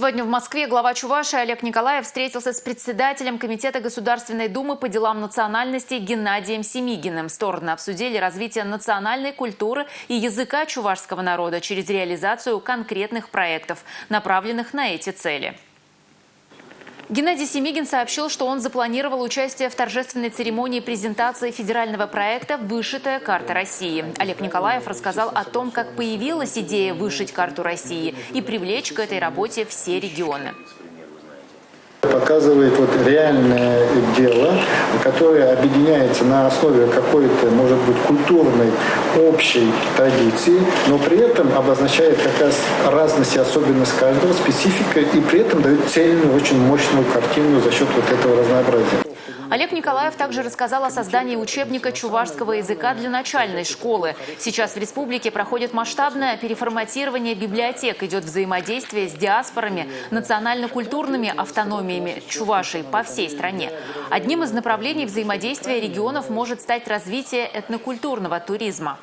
Сегодня в Москве глава Чувашии Олег Николаев встретился с председателем Комитета Государственной Думы по делам национальностей Геннадием Семигиным. Стороны обсудили развитие национальной культуры и языка чувашского народа через реализацию конкретных проектов, направленных на эти цели. Геннадий Семигин сообщил, что он запланировал участие в торжественной церемонии презентации федерального проекта «Вышитая карта России». Олег Николаев рассказал о том, как появилась идея вышить карту России и привлечь к этой работе все регионы. Показывает реальное дело, которое объединяется на основе какой-то, может быть, культурной общей традиции, но при этом обозначает как раз разность и особенность каждого, специфика, и при этом дает цельную, очень мощную картину за счет этого разнообразия. Олег Николаев также рассказал о создании учебника чувашского языка для начальной школы. Сейчас в республике проходит масштабное переформатирование библиотек, идет взаимодействие с диаспорами, национально-культурными автономиями Чувашии по всей стране. Одним из направлений взаимодействия регионов может стать развитие этнокультурного туризма.